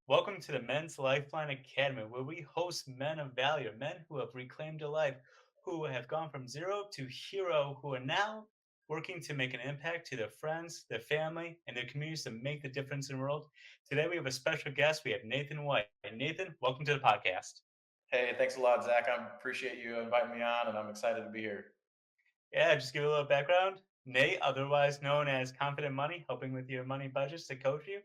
Welcome to the Men's Lifeline Academy, where we host men of value, men who have reclaimed their life, who have gone from zero to hero, who are now working to make an impact to their friends, their family, and their communities to make the difference in the world. Today, we have a special guest. We have Nathan White. Nathan, welcome to the podcast. Hey, thanks a lot, Zach. I appreciate you inviting me on, and I'm excited to be here. Yeah, just give you a little background. Nate, otherwise known as Confident Money, helping with your money budgets to coach you,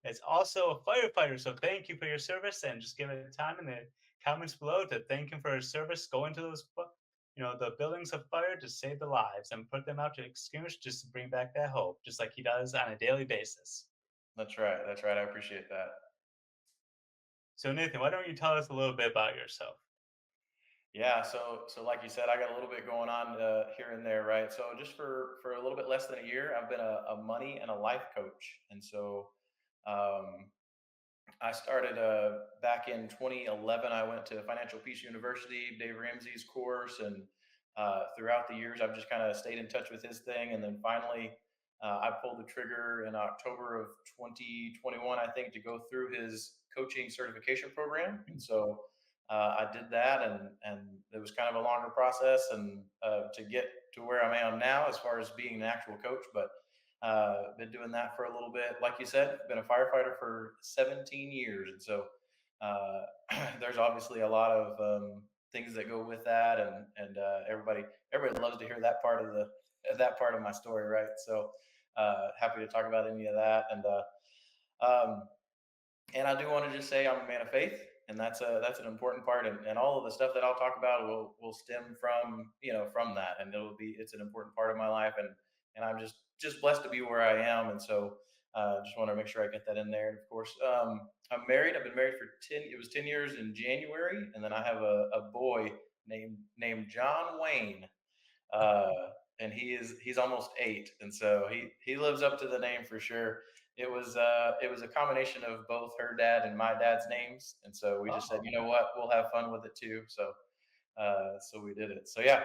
is also a firefighter. So thank you for your service, and just give it time in the comments below to thank him for his service. Go into the buildings of fire to save the lives and put them out to extinguish, just to bring back that hope, just like he does on a daily basis. That's right. That's right. I appreciate that. So Nathan, why don't you tell us a little bit about yourself? Yeah. So like you said, I got a little bit going on here and there, right? So just for a little bit less than a year, I've been a money and a life coach, and so um, I started back in 2011. I went to Financial Peace University, Dave Ramsey's course, and throughout the years, I've just kind of stayed in touch with his thing. And then finally, I pulled the trigger in October of 2021, I think, to go through his coaching certification program. And so I did that, and it was kind of a longer process, and to get to where I am now, as far as being an actual coach, but been doing that for a little bit. Like you said, been a firefighter for 17 years, and so uh, there's obviously a lot of things that go with that, and everybody loves to hear that part of my story, right? So happy to talk about any of that, um, and I do want to just say I'm a man of faith, and that's an important part, and all of the stuff that I'll talk about will stem from from that, and it's an important part of my life, and I'm just blessed to be where I am, and so just want to make sure I get that in there. And of course, I'm married. I've been married for 10. It was 10 years in January, and then I have a boy named John Wayne, uh, and he's almost 8, and so he lives up to the name for sure. It was a combination of both her dad and my dad's names, and so we just said, Oh, you know what, we'll have fun with it too. So we did it. So yeah,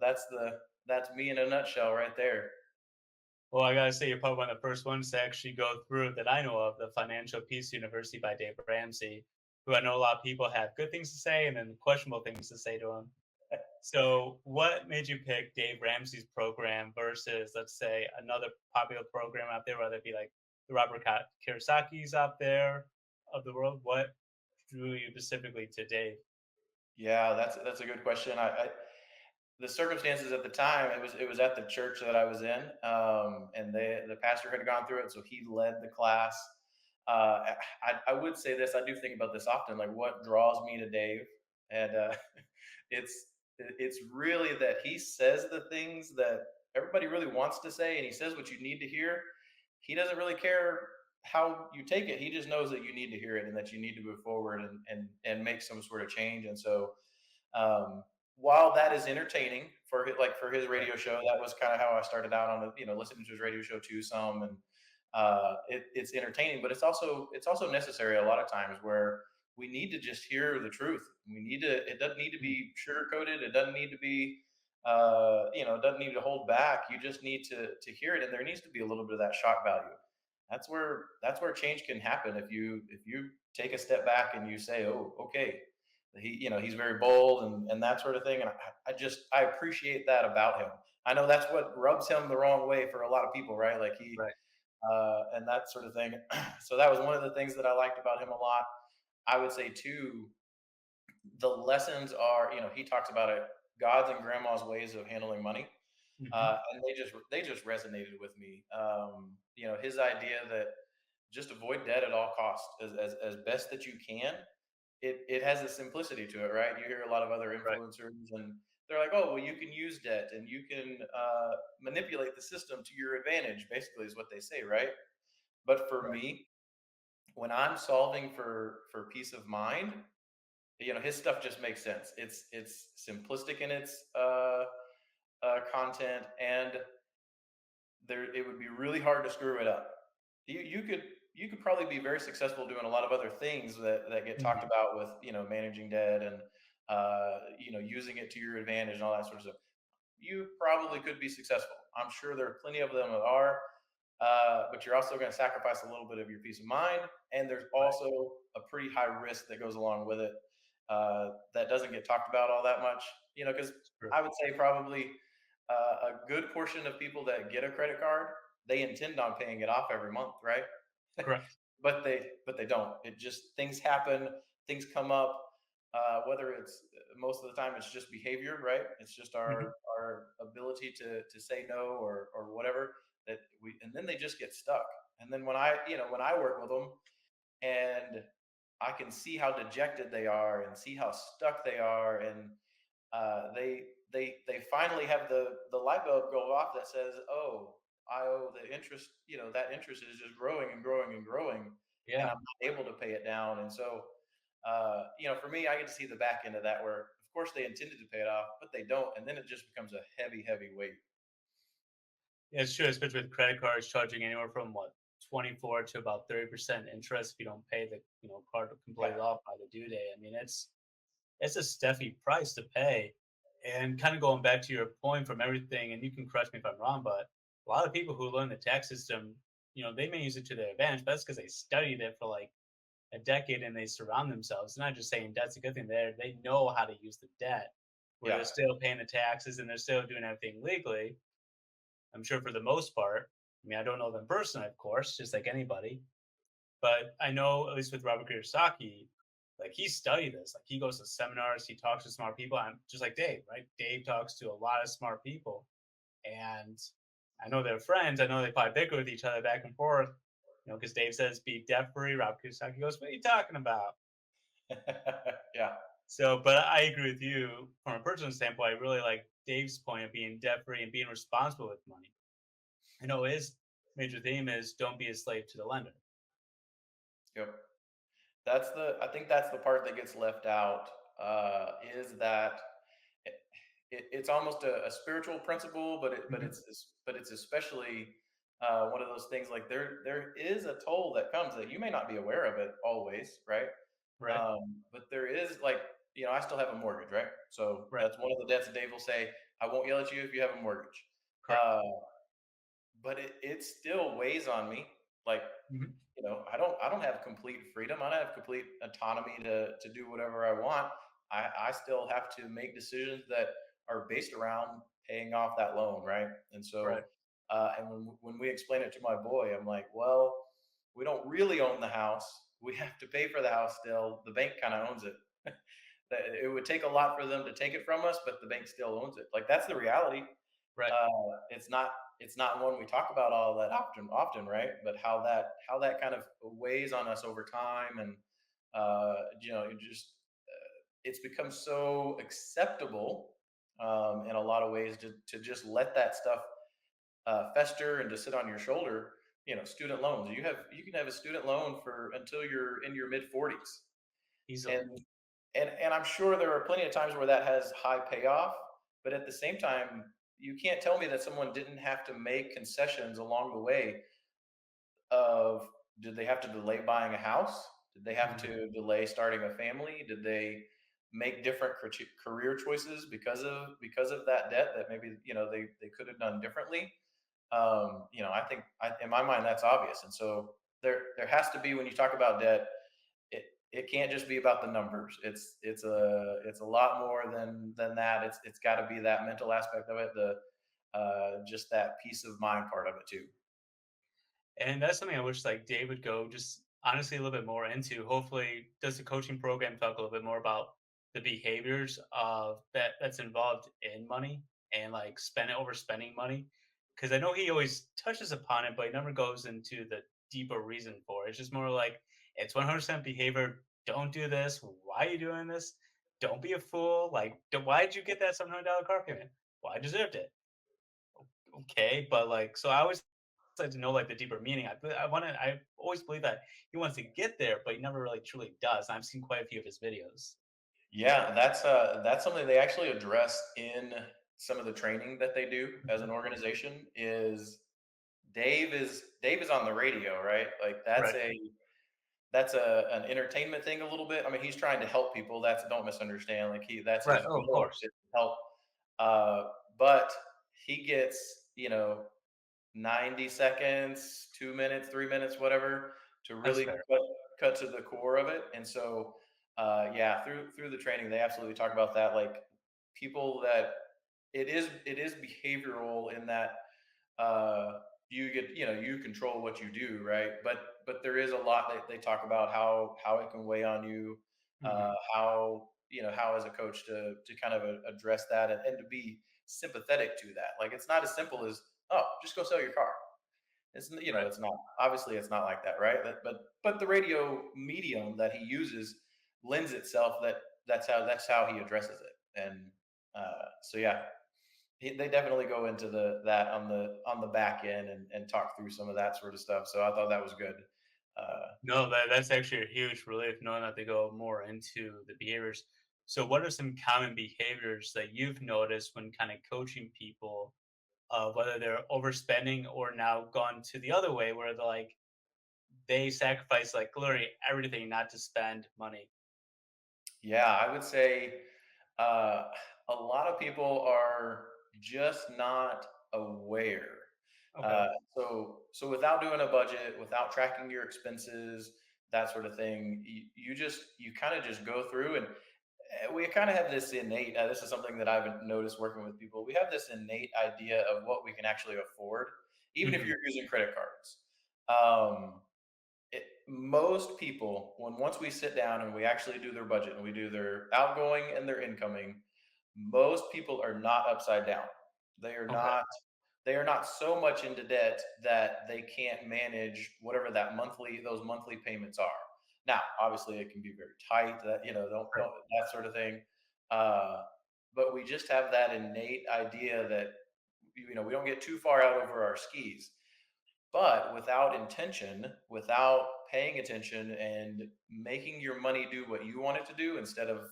that's me in a nutshell right there. well, I gotta say, you're probably one of the first ones to actually go through that I know of, the Financial Peace University by Dave Ramsey, who I know a lot of people have good things to say and then questionable things to say to him. So, what made you pick Dave Ramsey's program versus, let's say, another popular program out there, whether it be like the Kiyosaki's out there of the world? What drew you specifically to Dave? Yeah, that's a good question. The circumstances at the time, it was at the church that I was in, and the pastor had gone through it, so he led the class. I would say this. I do think about this often, like what draws me to Dave, and it's it's really that he says the things that everybody really wants to say, and he says what you need to hear. He doesn't really care how you take it. He just knows that you need to hear it and that you need to move forward and make some sort of change. And so um, while that is entertaining for his Right. radio show, that was kind of how I started out on listening to his radio show too some, and it's entertaining, but it's also necessary a lot of times where we need to just hear the truth. We need to. It doesn't need to Mm. be sugar coated. It doesn't need to be it doesn't need to hold back. You just need to hear it, and there needs to be a little bit of that shock value. That's where change can happen if you take a step back and you say, oh, okay, he's very bold and that sort of thing, and I appreciate that about him. I know that's what rubs him the wrong way for a lot of people, right? Like he Right. and that sort of thing. So that was one of the things that I liked about him a lot. I would say too, the lessons are, he talks about it, God's and grandma's ways of handling money, Hmm. and they just resonated with me. His idea that just avoid debt at all costs as best that you can. It has a simplicity to it, right? You hear a lot of other Right. influencers, and they're like, oh, well, you can use debt and you can manipulate the system to your advantage. Basically, is what they say, right? But for Right. me, when I'm solving for peace of mind, his stuff just makes sense. It's simplistic in its content, and there it would be really hard to screw it up. You could probably be very successful doing a lot of other things that get talked Hmm. about with managing debt and using it to your advantage and all that sort of stuff. You probably could be successful. I'm sure there are plenty of them that are. but you're also going to sacrifice a little bit of your peace of mind. And there's Right. also a pretty high risk that goes along with it that doesn't get talked about all that much. Because It's true. I would say probably a good portion of people that get a credit card, they intend on paying it off every month, right? Correct. But they don't. It just things happen, things come up. Whether it's most of the time it's just behavior, right? It's just Mhm. our ability to say no or whatever that we, and then they just get stuck. And then when I work with them and I can see how dejected they are and see how stuck they are, and they finally have the light bulb go off that says, "Oh, I owe the interest. That interest is just growing and growing and growing, and Yeah. I'm not able to pay it down." And so, for me, I get to see the back end of that, where of course they intended to pay it off, but they don't, and then it just becomes a heavy, heavy weight. Yeah, it's true, especially with credit cards charging anywhere from what 24 to about 30% interest if you don't pay the card Yeah, completely off by the due date. I mean, it's a stuffy price to pay. And kind of going back to your point from everything, and you can correct me if I'm wrong, but a lot of people who learn the tax system, they may use it to their advantage, but that's because they studied it for like a decade and they surround themselves. Not just saying debt's a good thing there. They know how to use the debt where yeah, they're still paying the taxes and they're still doing everything legally. I'm sure for the most part. I mean, I don't know them personally, of course, just like anybody. But I know, at least with Robert Kiyosaki, like he studied this. Like he goes to seminars, he talks to smart people. I'm just like Dave, right? Dave talks to a lot of smart people, and I know they're friends. I know they probably bicker with each other back and forth. Because Dave says be debt free. Robert Kiyosaki goes, "What are you talking about?" yeah, So, but I agree with you from a personal standpoint. I really like Dave's point of being debt free and being responsible with money. I know his major theme is don't be a slave to the lender. yep. I think that's the part that gets left out, is that it, it's almost a spiritual principle, Mhm. but it's especially one of those things. Like there is a toll that comes that you may not be aware of it always, right? Right, But there is, like, I still have a mortgage, right? So right, that's one of the debts that Dave will say, "I won't yell at you if you have a mortgage." correct. Uh, but it still weighs on me. Like, Mhm. I don't have complete freedom. I don't have complete autonomy to do whatever I want. I still have to make decisions that are based around paying off that loan, right? And so, Right. and when we explain it to my boy, I'm like, well, we don't really own the house. We have to pay for the house still. The bank kind of owns it. That it would take a lot for them to take it from us, but the bank still owns it. Like, that's the reality. Right. uh, it's not one we talk about all that often, right? But how that kind of weighs on us over time, and it just it's become so acceptable in a lot of ways to just let that stuff fester and to sit on your shoulder. Student loans. You can have a student loan for until you're in your mid 40s, Easily. and and I'm sure there are plenty of times where that has high payoff, but at the same time, you can't tell me that someone didn't have to make concessions along the way of, did they have to delay buying a house? Did they have Mhm. to delay starting a family? Did they make different career choices because of that debt that maybe they could have done differently? I think in my mind that's obvious, and so there has to be, when you talk about debt, it can't just be about the numbers. It's a lot more than that. It's got to be that mental aspect of it, the just that peace of mind part of it too. And that's something I wish like Dave would go just honestly a little bit more into. Hopefully, does the coaching program talk a little bit more about the behaviors of that's involved in money and like overspending money? Because I know he always touches upon it, but he never goes into the deeper reason for it. It's just more like it's 100% behavior. Don't do this. Why are you doing this? Don't be a fool. Like, why did you get that $700 car payment? Well, I deserved it. Okay, but like, so I always like to know like the deeper meaning. I always believe that he wants to get there, but he never really truly does. I've seen quite a few of his videos. Yeah, that's something they actually address in some of the training that they do as an Mhm. organization. Is Dave is on the radio, right? Like Right, that's an entertainment thing a little bit. I mean, he's trying to help people. Don't misunderstand. Like, that's right. his Oh, of goal, course. is to help. Uh, but he gets, 90 seconds, 2 minutes, 3 minutes, whatever, to That's really fair. cut to the core of it. And so, yeah, through the training, they absolutely talk about that. Like people that it is behavioral in that you get you control what you do, right? But there is a lot that they talk about how it can weigh on you, Hmm. how how as a coach to kind of address that and to be sympathetic to that. Like it's not as simple as, oh, just go sell your car. Right. It's not, obviously it's not like that, right? But the radio medium that he uses lends itself that that's how he addresses it. And so yeah, they definitely go into that on the back end and talk through some of that sort of stuff. So I thought that was good. Uh, No, that's actually a huge relief knowing that they go more into the behaviors. So, what are some common behaviors that you've noticed when kind of coaching people, whether they're overspending or now gone to the other way, where they're like they sacrifice like literally everything not to spend money? yeah, I would say uh, a lot of people are just not aware. Okay. Uh, so without doing a budget, without tracking your expenses, that sort of thing, you kind of just go through and we kind of have this innate. This is something that I've noticed working with people. We have this innate idea of what we can actually afford, even if Hmm. you're using credit cards. Um, Most people, when once we sit down and we actually do their budget and we do their outgoing and their incoming, most people are not upside down. They are Okay. not they are not so much into debt that they can't manage whatever those monthly payments are. Now, obviously, it can be very tight. That Right. don't that sort of thing. Uh, but we just have that innate idea that we don't get too far out over our skis. But without intention, without paying attention and making your money do what you want it to do instead of,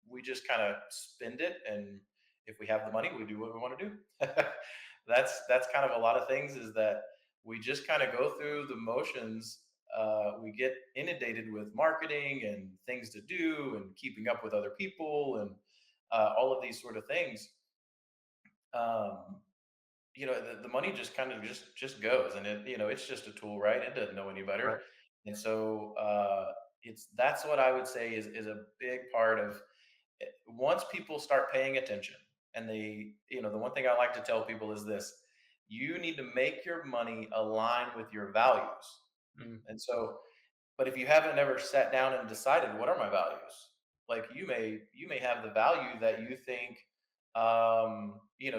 we just kind of spend it. And if we have the money, we do what we want to do. That's kind of a lot of things is that we just kind of go through the motions. We get inundated with marketing and things to do and keeping up with other people and all of these sort of things. Um, the money just kind of just goes and it's just a tool, right? It doesn't know any better. Right. And so it's that's what I would say is a big part of it. Once people start paying attention and the one thing I like to tell people is this: you need to make your money align with your values. Mm. And so, but if you haven't ever sat down and decided what are my values, like you may have the value that you think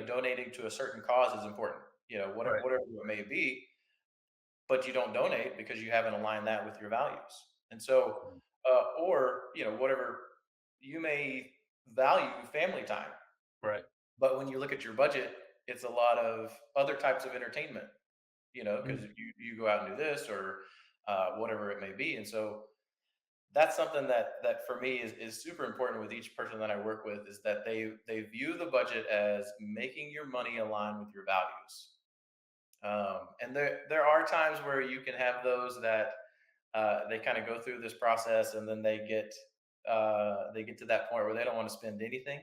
donating to a certain cause is important, Right. whatever it may be, but you don't donate because you haven't aligned that with your values. And so, Mm. or whatever, you may value family time, Right. but when you look at your budget, it's a lot of other types of entertainment, because Mm. you go out and do this or whatever it may be. And so that's something that for me is super important with each person that I work with is that they view the budget as making your money align with your values. And there are times where you can have those that they kind of go through this process and then they get to that point where they don't want to spend anything.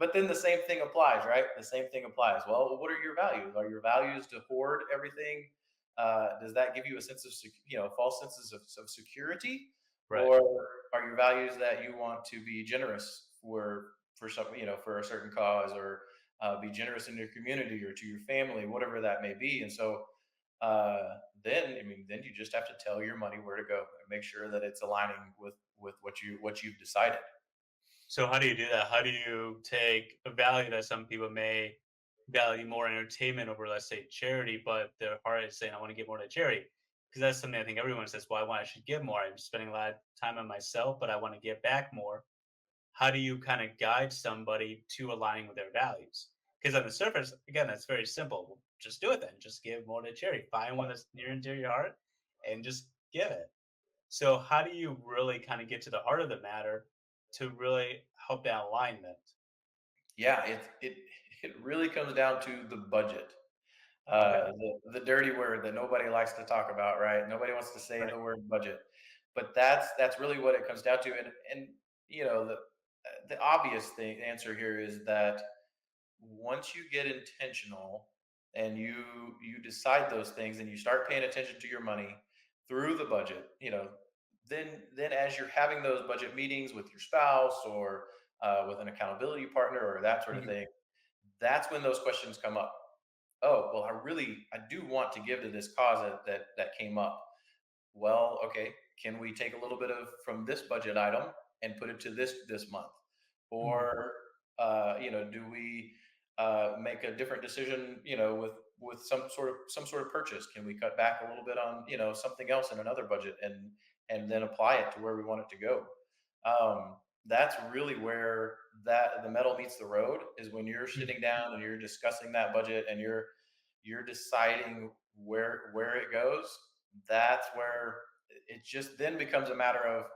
But then the same thing applies, right? The same thing applies. Well, what are your values? Are your values to hoard everything? Does that give you a sense of false senses of security, Right. or are your values that you want to be generous for some for a certain cause, or be generous in your community or to your family, whatever that may be? And so then then you just have to tell your money where to go and make sure that it's aligning with what you've decided. So how do you do that? How do you take a value that some people may value more entertainment over, let's say, charity, but their heart is saying, I want to give more to charity? Because that's something I think everyone says, well, I should give more. I'm spending a lot of time on myself, but I want to give back more. How do you kind of guide somebody to aligning with their values? Because on the surface, again, that's very simple. Well, just do it then. Just give more to charity. Find one that's near and dear to your heart and just give it. So how do you really kind of get to the heart of the matter to really help that alignment? Yeah, it really comes down to the budget, Okay. the dirty word that nobody likes to talk about, right? Nobody wants to say Right. the word budget, but that's really what it comes down to. And you know the obvious thing answer here is that once you get intentional and you decide those things and you start paying attention to your money through the budget, then as you're having those budget meetings with your spouse or with an accountability partner or that sort of Mhm. thing, that's when those questions come up. Oh, well, I do want to give to this cause that came up. Well, okay, can we take a little bit of from this budget item and put it to this month? Mhm. Or do we make a different decision, with some sort of purchase? Can we cut back a little bit on, something else in another budget and then apply it to where we want it to go? That's really where that the metal meets the road, is when you're Mhm. sitting down and you're discussing that budget and you're deciding where it goes. That's where it just then becomes a matter of,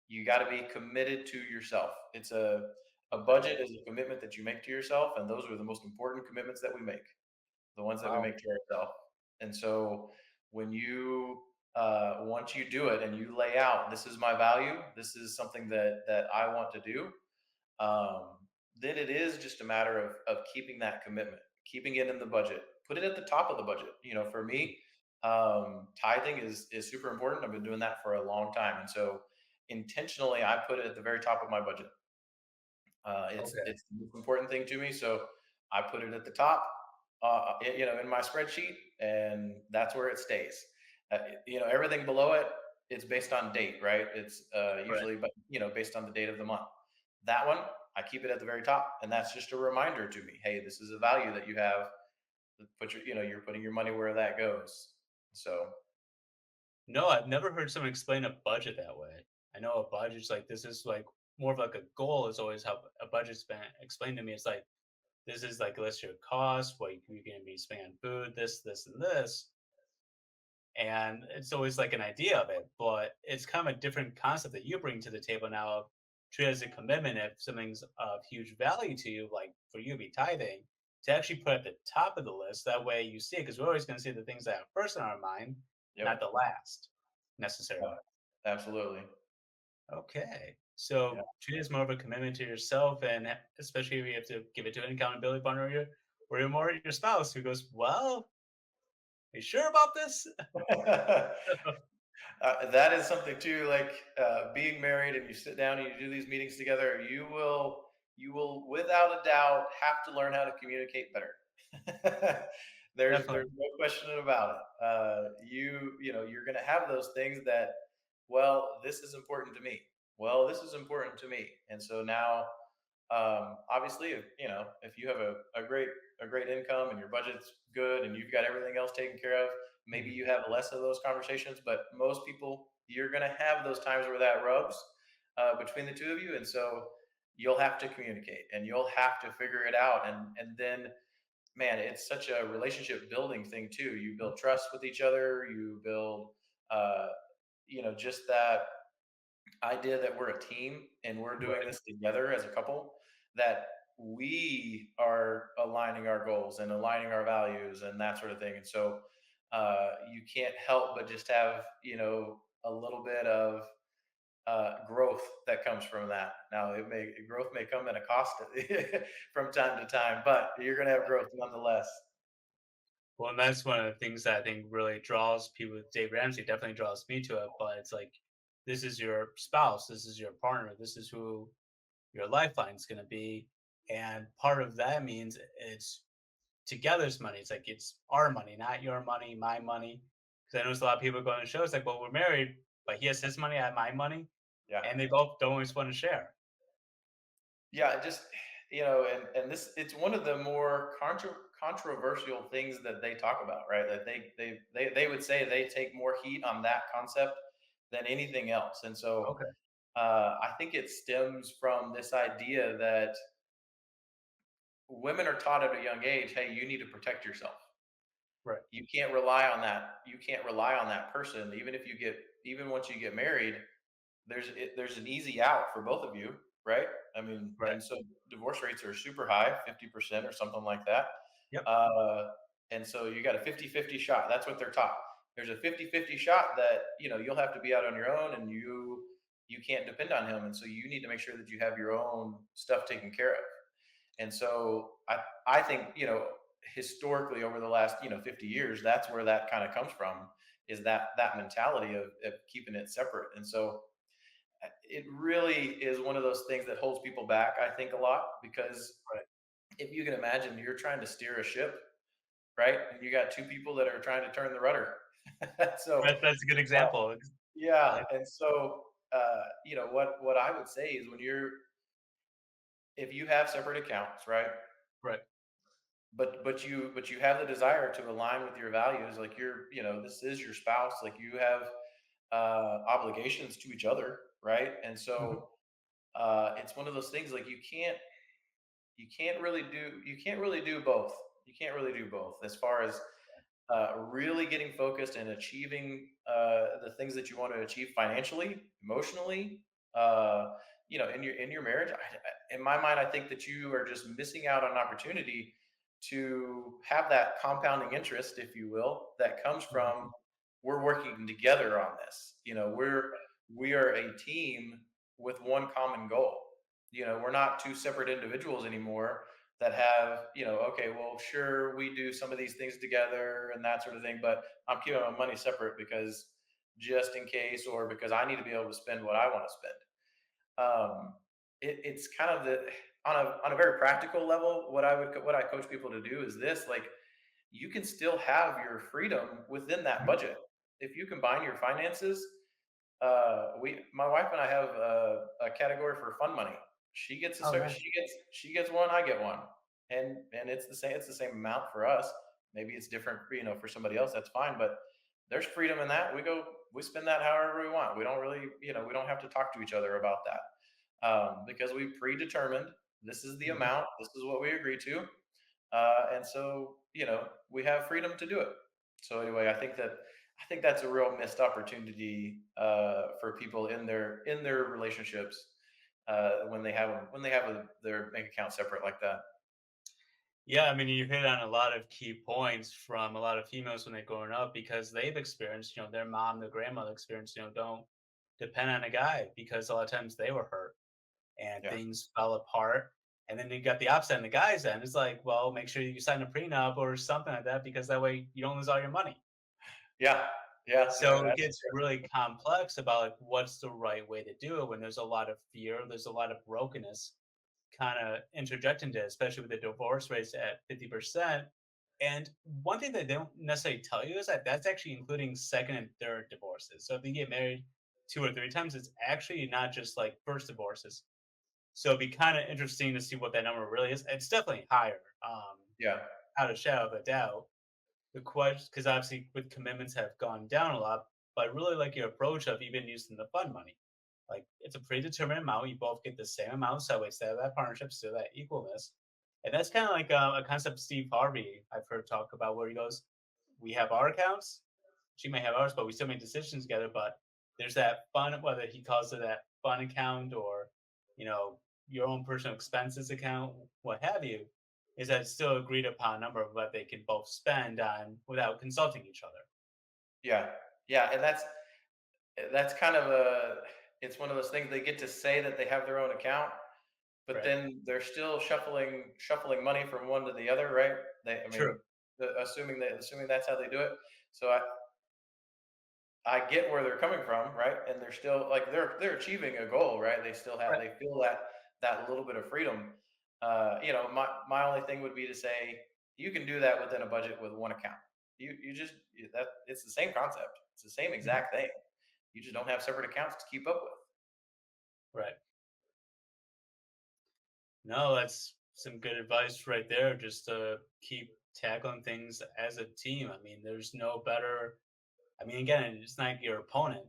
you got to be committed to yourself. A Okay. budget is a commitment that you make to yourself, and those are the most important commitments that we make, the ones that we Wow. make to ourselves. And so when you once you do it and you lay out, this is my value, this is something that I want to do, um, then it is just a matter of keeping that commitment, keeping it in the budget, put it at the top of the budget. For Mhm. me, tithing is super important. I've been doing that for a long time, and so intentionally, I put it at the very top of my budget. Okay. It's the most important thing to me, so I put it at the top, in my spreadsheet, and that's where it stays. Everything below it, it's based on date, right? It's Right. usually, but based on the date of the month. That one, I keep it at the very top, and that's just a reminder to me. Hey, this is a value that you have. You're putting your money where that goes. So No, I've never heard someone explain a budget that way. I know a budget's like this is like more of like a goal is always how a budget's been explained to me. It's like this is like list your costs, what you're going to be spending on food, this, and this. And it's always like an idea of it, but it's kind of a different concept that you bring to the table now of treat it as a commitment if something's of huge value to you, like for you to be tithing, to actually put at the top of the list. That way you see it, because we're always going to see the things that are first in our mind, not yep, the last yeah, necessarily. absolutely. Okay. Yeah. So treat it as more of a commitment to yourself, and especially if you have to give it to an accountability partner or you're more your spouse who goes, well, are you sure about this? That is something too, like being married and you sit down and you do these meetings together. You will without a doubt have to learn how to communicate better. There's Definitely. no question about it. You're going to have those things that, well, this is important to me. Well, this is important to me, and so now, obviously, if you have a great income and your budget's good and you've got everything else taken care of, maybe Mhm. you have less of those conversations. But most people, you're going to have those times where that rubs between the two of you, and so you'll have to communicate and you'll have to figure it out. And then, man, it's such a relationship building thing too. You build trust with each other. You build, uh, just that idea that we're a team and we're doing Right. this together as a couple, that we are aligning our goals and aligning our values and that sort of thing. And so you can't help but just have, a little bit of growth that comes from that. Now, growth may come at a cost from time to time, but you're going to have growth nonetheless. Well, and that's one of the things that I think really draws people with Dave Ramsey, definitely draws me to it. But it's like, this is your spouse, this is your partner, this is who your lifeline is going to be. And part of that means it's together's money. It's like, it's our money, not your money, my money. Because I notice a lot of people go on the show, it's like, well, we're married, but he has his money, I have my money. Yeah. And they both don't always want to share. Yeah, just and this, it's one of the more controversial things that they talk about, right? That they would say they take more heat on that concept than anything else. And so Okay. I think it stems from this idea that women are taught at a young age, hey, you need to protect yourself. Right. You can't rely on that. You can't rely on that person, even once you get married. There's an easy out for both of you, right? I mean, Right. and so divorce rates are super high, 50% or something like that. Yep. Uh, and so you got a 50-50 shot. That's what they're taught. There's a 50-50 shot that, you'll have to be out on your own, and you can't depend on him. And so you need to make sure that you have your own stuff taken care of. And so I think, historically over the last, 50 years, that's where that kind of comes from, is that mentality of keeping it separate. And so it really is one of those things that holds people back, I think, a lot, because Right. if you can imagine, you're trying to steer a ship, right? And you got two people that are trying to turn the rudder. So, That's a good uh, example. I yeah. like And so, what I would say is, if you have separate accounts, right? right. But you have the desire to align with your values, like this is your spouse, like you have obligations to each other, right? And Mhm. so it's one of those things, like you can't really do both. You can't really do both as far as really getting focused and achieving the things that you want to achieve financially, emotionally, in your marriage. In my mind, I think that you are just missing out on an opportunity to have that compounding interest, if you will, that comes from, Mhm. we're working together on this. We are a team with one common goal. We're not two separate individuals anymore that have, okay, well, sure, we do some of these things together and that sort of thing, but I'm keeping my money separate because, just in case, or because I need to be able to spend what I want to spend. It's kind of the on a very practical level. What I coach people to do is this: like, you can still have your freedom within that Mhm. budget if you combine your finances. We My wife and I have a category for fun money. She gets a Oh, certain nice. she gets one, I get one, and it's the same amount for us. Maybe it's different, for somebody else. That's fine, but there's freedom in that. We spend that however we want. We don't really, we don't have to talk to each other about that, because we predetermined, this is the Mhm. amount, this is what we agree to, and so, we have freedom to do it. So anyway, I think that's a real missed opportunity for people in their relationships, when they have their bank account separate like that. Yeah, I mean, you hit on a lot of key points from a lot of females when they're growing up because they've experienced, their mom, their grandmother experienced, don't depend on a guy because a lot of times they were hurt and Yeah, things fell apart. And then you got the opposite on the guy's end. It's like, well, make sure you sign a prenup or something like that because that way you don't lose all your money. yeah, yeah, yeah. So it gets really complex about like what's the right way to do it when there's a lot of fear, there's a lot of brokenness kind of interject into it, especially with the divorce rates at 50%. And one thing they don't necessarily tell you is that that's actually including second and third divorces. So if you get married two or three times, it's actually not just like first divorces. So it'd be kind of interesting to see what that number really is. It's definitely higher, Yeah, out of shadow of a doubt. The question, because obviously with commitments have gone down a lot, but I really like your approach of even using the fund money. Like it's a predetermined amount. You both get the same amount, so instead of that partnership, still that equalness. And that's kind of like a concept Steve Harvey I've heard talk about, where he goes, "We have our accounts, she may have ours, but we still make decisions together. But there's that fun, whether he calls it that fun account or you know your own personal expenses account, what have you, is that it's still agreed upon number of what they can both spend on without consulting each other." yeah, yeah. And that's kind of a it's one of those things. They get to say that they have their own account, but Right. then they're still shuffling money from one to the other, right? I True. mean, assuming that's how they do it. So I get where they're coming from, right? And they're still, like, they're achieving a goal, right? Right. They feel that little bit of freedom. My only thing would be to say, you can do that within a budget with one account. That it's the same concept. It's the same Mhm. exact thing. You just don't have separate accounts to keep up with. Right. No, that's some good advice right there. Just to keep tackling things as a team. I mean, there's no better. I mean, again, it's not your opponent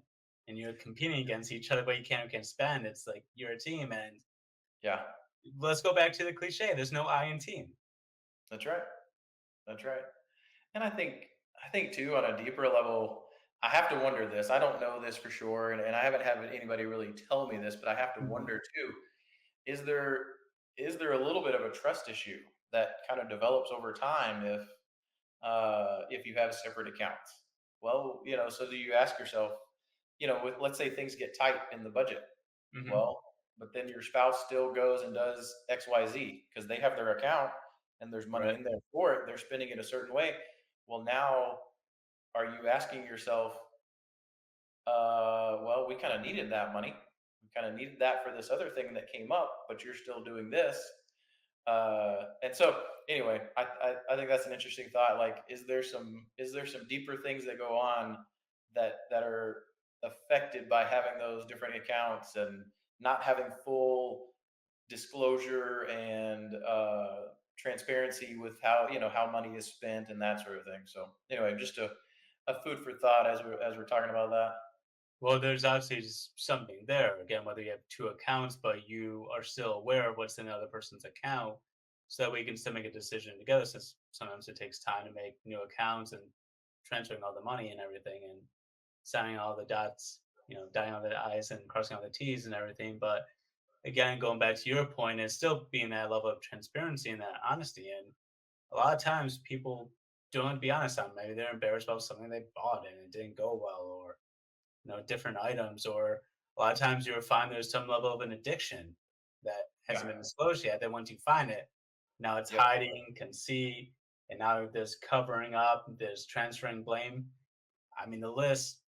and you're competing against each other, but you can't spend. It's like you're a team. And Yeah, let's go back to the cliche. There's no I in team. that's right. That's right. And I think too, on a deeper level, I have to wonder this. I don't know this for sure, and I haven't had anybody really tell me this, but I have to Mhm. wonder too. Is there is there a little bit of a trust issue that kind of develops over time if you have separate accounts? Well, so do you ask yourself, let's say things get tight in the budget. Mhm. Well, but then your spouse still goes and does XYZ because they have their account and there's money Right. in there for it. They're spending it a certain way. Well, now are you asking yourself, well, we kind of needed that money. We kind of needed that for this other thing that came up, but you're still doing this. And so anyway, I think that's an interesting thought. Like, is there some deeper things that go on that are affected by having those different accounts and not having full disclosure and transparency with how how money is spent and that sort of thing. So anyway, just a food for thought as we're talking about that. Well, there's obviously just something there. Again, whether you have two accounts, but you are still aware of what's in the other person's account, so that we can still make a decision together. Since sometimes it takes time to make new accounts and transferring all the money and everything, and signing all the dots, dotting all the I's and crossing all the T's and everything. But again, going back to your point, is still being that level of transparency and that honesty. And a lot of times people don't be honest on it. Maybe they're embarrassed about something they bought and it didn't go well, or different items, or a lot of times you'll find there's some level of an addiction that Yeah. hasn't been disclosed yet. Then once you find it, now it's Yep. hiding, conceit, and now there's covering up, there's transferring blame. I mean, the list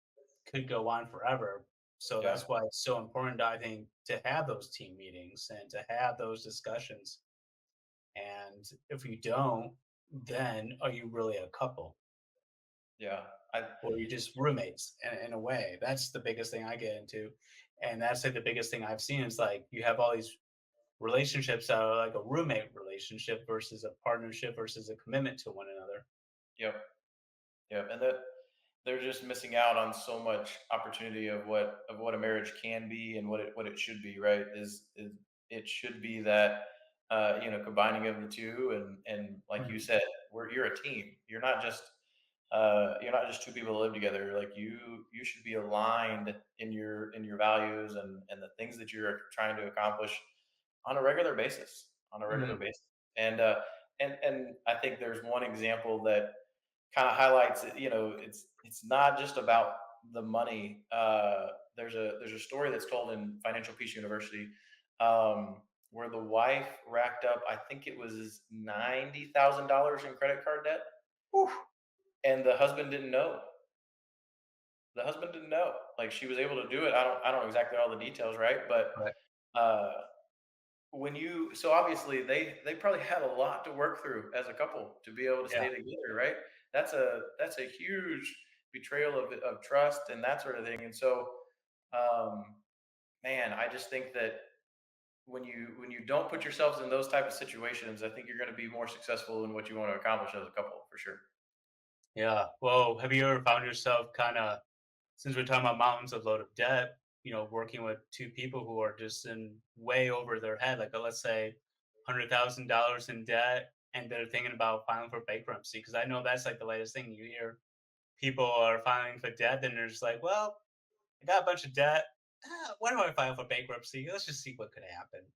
could go on forever. So Yeah. that's why it's so important, I think, to have those team meetings and to have those discussions. And if you don't, then are you really a couple? Yeah. I Or you're just roommates in a way. That's the biggest thing I get into. And that's like the biggest thing I've seen is like you have all these relationships that are like a roommate relationship versus a partnership versus a commitment to one another. Yep. Yep. And that they're just missing out on so much opportunity of what a marriage can be and what it should be, right? Is it should be that combining of the two and like you Mhm. said, you're a team. You're not just two people that live together. Like you should be aligned in your values and the things that you're trying to accomplish on a regular basis. On a regular Mhm. basis. And and I think there's one example that kind of highlights it. It's not just about the money. There's a story that's told in Financial Peace University, where the wife racked up, I think it was $90,000 in credit card debt, Whew. and the husband didn't know. The husband didn't know. Like, she was able to do it. I don't know exactly all the details, right? But Right. uh, when you so obviously they probably had a lot to work through as a couple to be able to Yeah. stay together, right? That's a huge betrayal of trust and that sort of thing. And so, um, man, I just think that when you don't put yourselves in those type of situations, I think you're going to be more successful in what you want to accomplish as a couple, for sure. Yeah. Well, have you ever found yourself kind of, since we're talking about mountains of load of debt, working with two people who are just in way over their head, like let's say $100,000 in debt, and they're thinking about filing for bankruptcy? Because I know that's like the latest thing you hear. People are filing for debt, and they're just like, well, I got a bunch of debt. Why do I file for bankruptcy? Let's just see what could happen.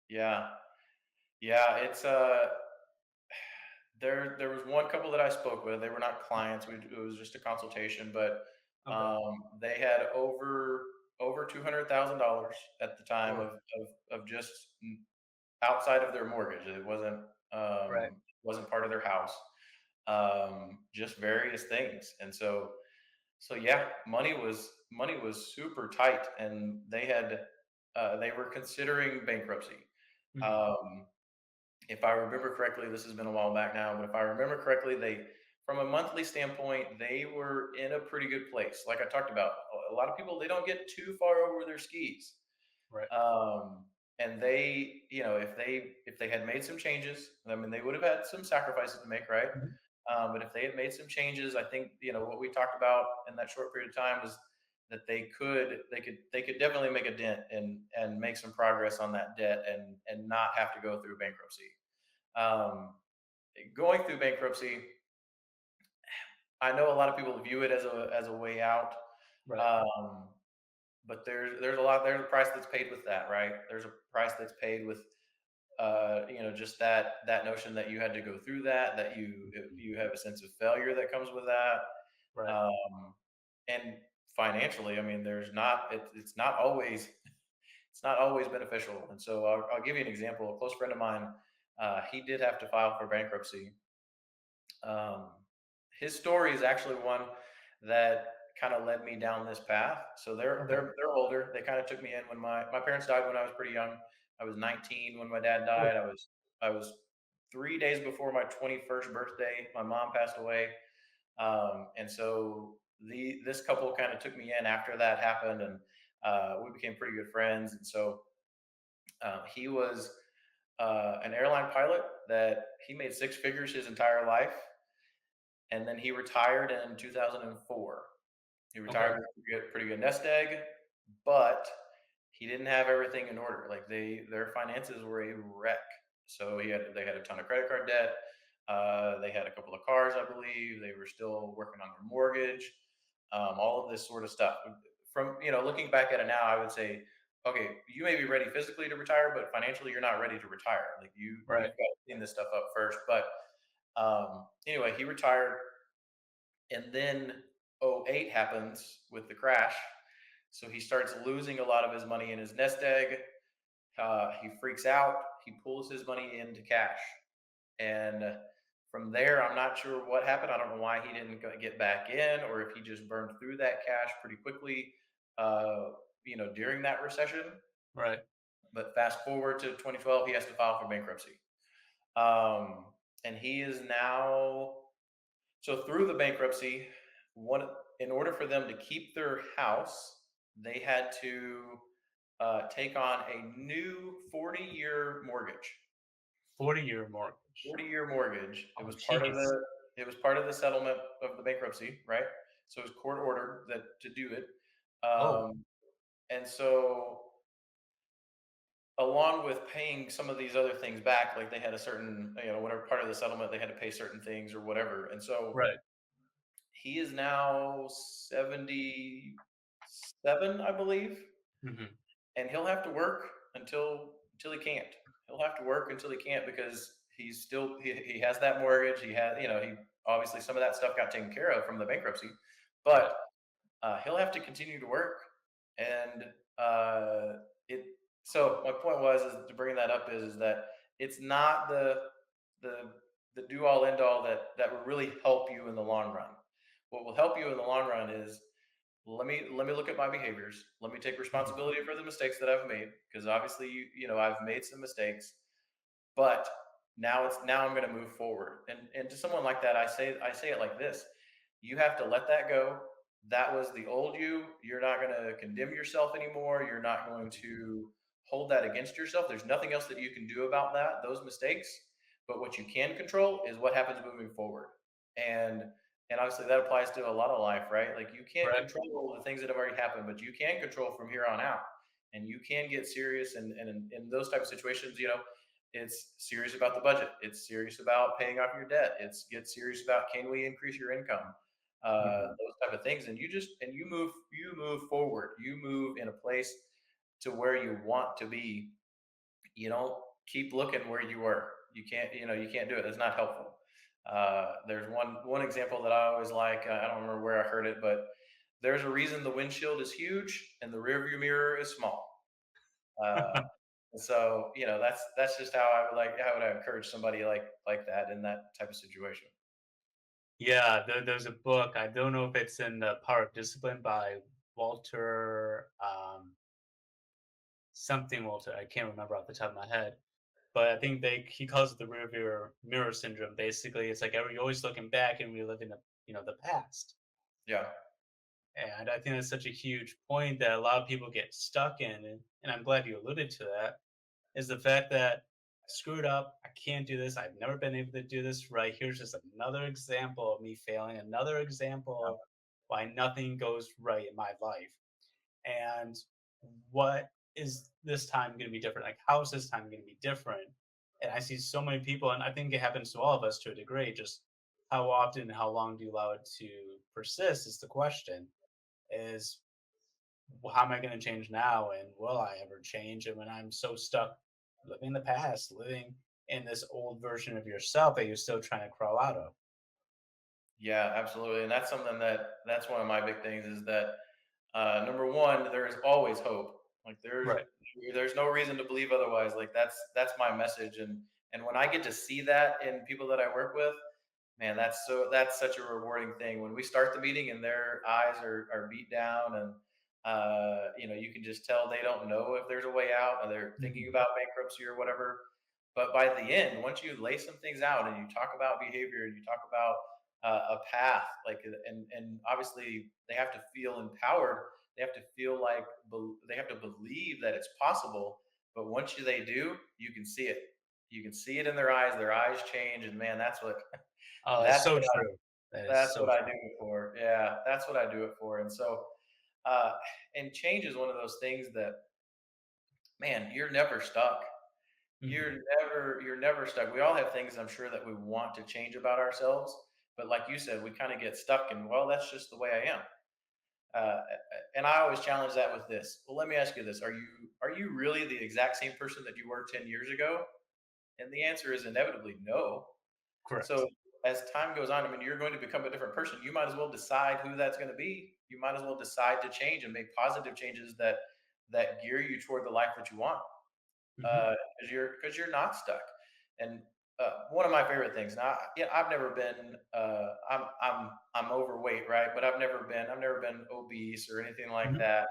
Yeah, yeah. There was one couple that I spoke with. They were not clients. It was just a consultation, but Okay. they had over $200,000 at the time Sure. of just outside of their mortgage. It Right. wasn't part of their house. Just various things, and so yeah, money was super tight, and they were considering bankruptcy. Mhm. Um, if I remember correctly, this has been a while back now, but if I remember correctly, from a monthly standpoint, they were in a pretty good place. Like I talked about, a lot of people, they don't get too far over their skis. Right. Um, and if they had made some changes, I mean, they would have had some sacrifices to make, right? Mhm. But if they had made some changes, I think what we talked about in that short period of time is that they could definitely make a dent and make some progress on that debt and not have to go through bankruptcy. Um, Going through bankruptcy, I know a lot of people view it as a way out, Right. um, but there's a price that's paid with that, right? There's a price that's paid with just that notion that you had to go through that you have a sense of failure that comes with that, Right. um, and financially, I mean, it's not always it's not always beneficial. And so I'll give you an example. A close friend of mine, he did have to file for bankruptcy. um, his story is actually one that kind of led me down this path. So Okay. they're older. They kind of took me in when my parents died when I was pretty young. I was 19 when my dad Oh, died. I was 3 days before my 21st birthday. My mom passed away, and so this couple kind of took me in after that happened, and we became pretty good friends. And so he was an airline pilot that he made six figures his entire life, and then he retired in 2004. He okay. retired with a pretty good nest egg, but he didn't have everything in order. Like their finances were a wreck. So they had a ton of credit card debt. They had a couple of cars, I believe. They were still working on their mortgage. All of this sort of stuff. From looking back at it now, I would say, okay, you may be ready physically to retire, but financially, you're not ready to retire. Like you've Right. got to clean this stuff up first. But anyway, he retired, and then '08 happens with the crash. So he starts losing a lot of his money in his nest egg. He freaks out. He pulls his money into cash. And from there, I'm not sure what happened. I don't know why he didn't get back in, or if he just burned through that cash pretty quickly, during that recession. Right. But fast forward to 2012, he has to file for bankruptcy. Um, and he is now, so through the bankruptcy, one in order for them to keep their house, they had to take on a new 40-year mortgage. 40-year mortgage. 40-year mortgage. It Oh, was part of jeez. the settlement of the bankruptcy, right? So it was court ordered that to do it. Oh, And so along with paying some of these other things back, like they had a certain, whatever part of the settlement, they had to pay certain things or whatever. And so right. he is now 77, I believe, Mhm. and he'll have to work until he can't. He'll have to work until he can't because he has that mortgage. He obviously some of that stuff got taken care of from the bankruptcy, Right. but he'll have to continue to work. And it. So my point was is to bring that up is that it's not the the do all end all that will really help you in the long run. What will help you in the long run is let me look at my behaviors. Let me take Mhm. responsibility for the mistakes that I've made because obviously I've made some mistakes, but now I'm going to move forward. And to someone like that, I say it like this: you have to let that go. That was the old you. You're not going to condemn yourself anymore. You're not going to hold that against yourself. There's nothing else that you can do about those mistakes. But what you can control is what happens moving forward. And and obviously that applies to a lot of life, right? Like you can't Right. control the things that have already happened, but you can control from here on out. And you can get serious, and in those type of situations, it's serious about the budget. It's serious about paying off your debt. It's get serious about can we increase your income, Mhm. those type of things. And you move forward. You move in a place to where you want to be. You don't keep looking where you were. You can't do it. It's not helpful. There's one example that I always like. I don't remember where I heard it, but there's a reason the windshield is huge and the rearview mirror is small. Uh, and so that's just how would I encourage somebody like that in that type of situation. Yeah, there's a book. I don't know if it's in the Power of Discipline by Walter, something Walter. I can't remember off the top of my head. But I think he calls it the rear view mirror syndrome. Basically, it's like you're always looking back and reliving the past. Yeah, And I think that's such a huge point that a lot of people get stuck in, and I'm glad you alluded to that, is the fact that I screwed up, I can't do this, I've never been able to do this right. Here's just another example of me failing, another example of why nothing goes right in my life. And what is this time going to be different? Like, how is this time going to be different? And I see so many people, and I think it happens to all of us to a degree. Just how often, how long do you allow it to persist is the question. Is how am I going to change now? And will I ever change? And when I'm so stuck living in the past, living in this old version of yourself that you're still trying to crawl out of. yeah, absolutely. And that's one of my big things is that number one, there is always hope. Like Right. There's no reason to believe otherwise. Like that's my message. And when I get to see that in people that I work with, man, that's such a rewarding thing. When we start the meeting and their eyes are beat down, and you can just tell they don't know if there's a way out, and they're thinking Mhm. about bankruptcy or whatever. But by the end, once you lay some things out and you talk about behavior and you talk about a path, like, and obviously they have to feel empowered. They have to feel like they have to believe that it's possible. But once they do, you can see it. You can see it in their eyes. Their eyes change, and man, Oh, it's that's so what true. That is that's so what I do true. it for. Yeah, that's what I do it for. And so, uh, and change is one of those things that, man, you're never stuck. Mhm. You're never stuck. We all have things I'm sure that we want to change about ourselves, but like you said, we kind of get stuck and, well, that's just the way I am. Uh, and I always challenge that with this. Well, let me ask you this: Are you really the exact same person that you were 10 years ago? And the answer is inevitably no. So Correct. as time goes on, I mean, you're going to become a different person. You might as well decide who that's going to be. You might as well decide to change and make positive changes that gear you toward the life that you want, Mhm. because you're not stuck. And one of my favorite things. Now, yeah, I've never been. I'm overweight, right? But I've never been obese or anything like Mhm. that.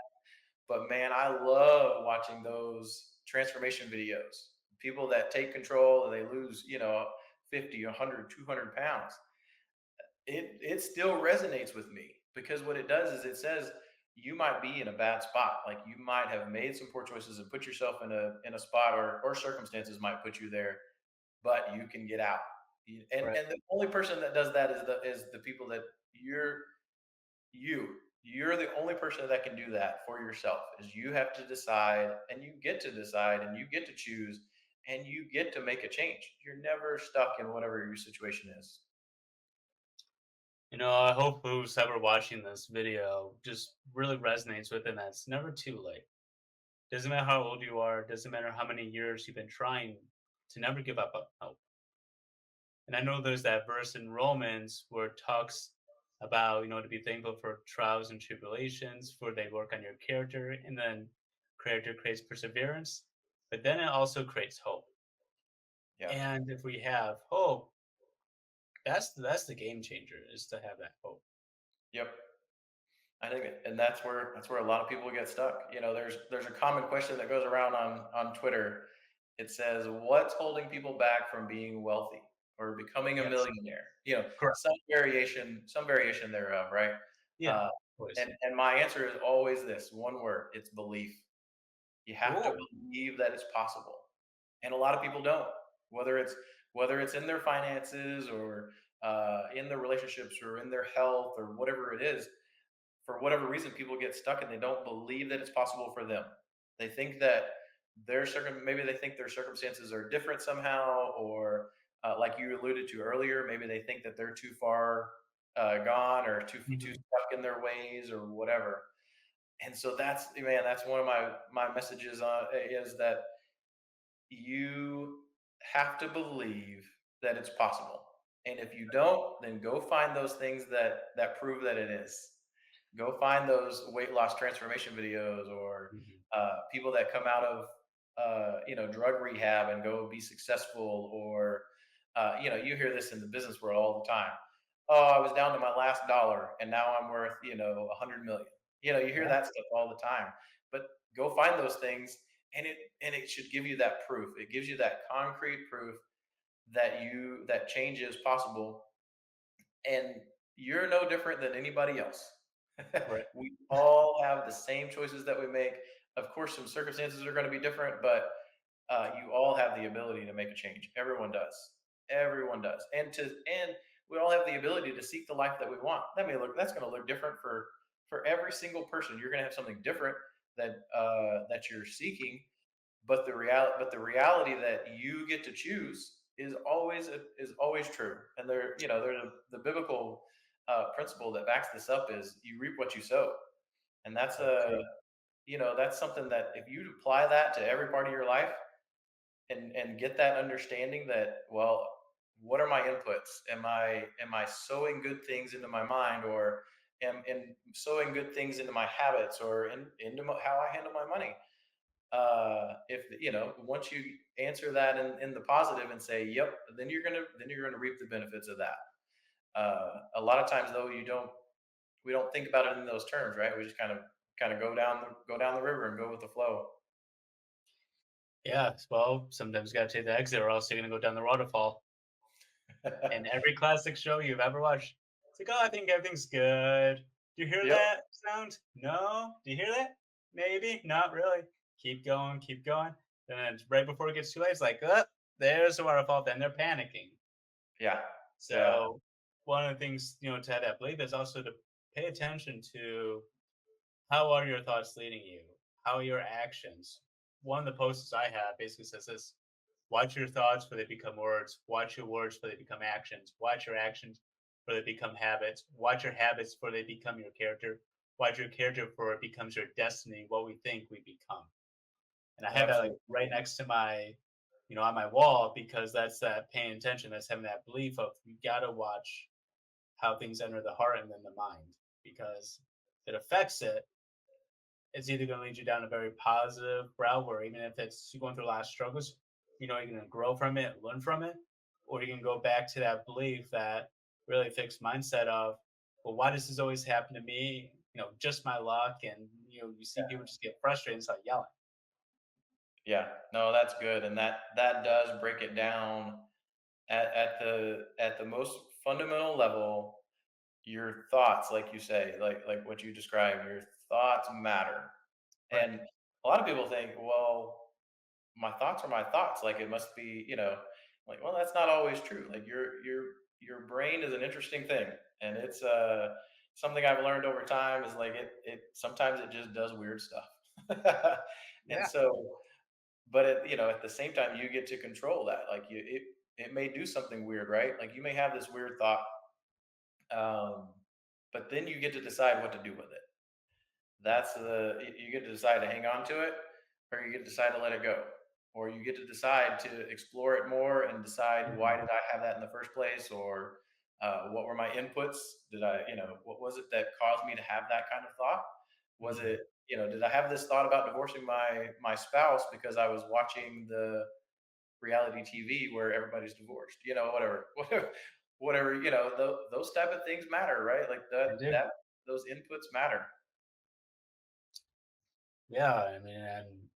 But man, I love watching those transformation videos. People that take control and they lose, 50, 100, 200 pounds. It still resonates with me because what it does is it says you might be in a bad spot. Like you might have made some poor choices and put yourself in a spot, or circumstances might put you there, but you can get out. Right. And the only person that does that is the people that you're you you're the only person that can do that for yourself. Is you have to decide, and you get to decide, and you get to choose, and you get to make a change. You're never stuck in whatever your situation is. I hope who's ever watching this video just really resonates with it. That it's never too late. Doesn't matter how old you are. Doesn't matter how many years you've been trying to never give up on hope. And I know there's that verse in Romans where it talks about, to be thankful for trials and tribulations, for they work on your character, and then character creates perseverance, but then it also creates hope. Yeah. And if we have hope, that's the game changer is to have that hope. Yep. I think, and that's where a lot of people get stuck. There's a common question that goes around on Twitter. It says, "What's holding people back from being wealthy or becoming a Yes. millionaire?" Correct. Some variation thereof, right? Yeah. Uh, Always. and my answer is always this one word: it's belief. You have to Oh. believe that it's possible, and a lot of people don't. Whether it's whether it's in their finances, or in their relationships, or in their health, or whatever it is, for whatever reason, people get stuck and they don't believe that it's possible for them. They think that maybe they think their circumstances are different somehow, or like you alluded to earlier, maybe they think that they're too far gone, or too Mhm. stuck in their ways, or whatever. And so that's one of my messages is that you have to believe that it's possible. And if you don't, then go find those things that prove that it is. Go find those weight loss transformation videos, or Mhm. people that come out of drug rehab and go be successful, or you hear this in the business world all the time. Oh, I was down to my last dollar and now I'm worth 100 million. You hear Yeah. that stuff all the time. But go find those things, and it should give you that proof. It gives you that concrete proof that change is possible, and you're no different than anybody else. Right. We all have the same choices that we make. Of course, some circumstances are going to be different, but you all have the ability to make a change. Everyone does. Everyone does. And we all have the ability to seek the life that we want. That's going to look different for every single person. You're going to have something different that you're seeking, but the reality that you get to choose is always true. And there's the biblical principle that backs this up: is you reap what you sow. And That's true. that's something that if you apply that to every part of your life, and get that understanding that, well, what are my inputs? Am I sowing good things into my mind, or am sowing good things into my habits, or into how I handle my money? If once you answer that in the positive and say, "Yep," then you're gonna reap the benefits of that. A lot of times, though, we don't think about it in those terms, right? We just kind of go down the river and go with the flow. Yeah, well, sometimes you gotta take the exit or else you're gonna go down the waterfall. In every classic show you've ever watched, it's like, "Oh, I think everything's good. Do you hear Yep. that sound? No? Do you hear that? Maybe? Not really. Keep going, keep going." Then it's right before it gets too late, it's like, "Oh, there's the waterfall." Then they're panicking. Yeah. Yeah. So one of the things, to have that belief is also to pay attention to how are your thoughts leading you? How are your actions? One of the posts I have basically says this: watch your thoughts for they become words, watch your words for they become actions, watch your actions for they become habits, watch your habits for they become your character, watch your character for it becomes your destiny, what we think we become. And I have that like Absolutely. right next to my, on my wall because that's that paying attention, that's having that belief of you gotta watch how things enter the heart and then the mind because it affects it. It's either going to lead you down a very positive route where even if it's you going through a lot of struggles, you're going to grow from it, learn from it, or you can go back to that belief, that really fixed mindset of, well, why does this always happen to me? Just my luck. And you see people just get frustrated and start yelling. Yeah. No, that's good, and that does break it down at the most fundamental level. Your thoughts, like you say, like what you described, your thoughts matter. Right. And a lot of people think, well, my thoughts are my thoughts. Like it must be, like, well, that's not always true. Like your brain is an interesting thing, and it's something I've learned over time is like it sometimes it just does weird stuff. And Yeah. so, but at the same time, you get to control that. Like it may do something weird, right? Like you may have this weird thought, um, but then you get to decide what to do with it. You get to decide to hang on to it, or you get to decide to let it go, or you get to decide to explore it more and decide, why Mhm. did I have that in the first place, or what were my inputs? What was it that caused me to have that kind of thought? Was Mhm. it, did I have this thought about divorcing my spouse because I was watching the reality TV where everybody's divorced? Whatever, whatever. Those type of things matter, right? Like I that do. that those inputs matter. Yeah. I mean, and,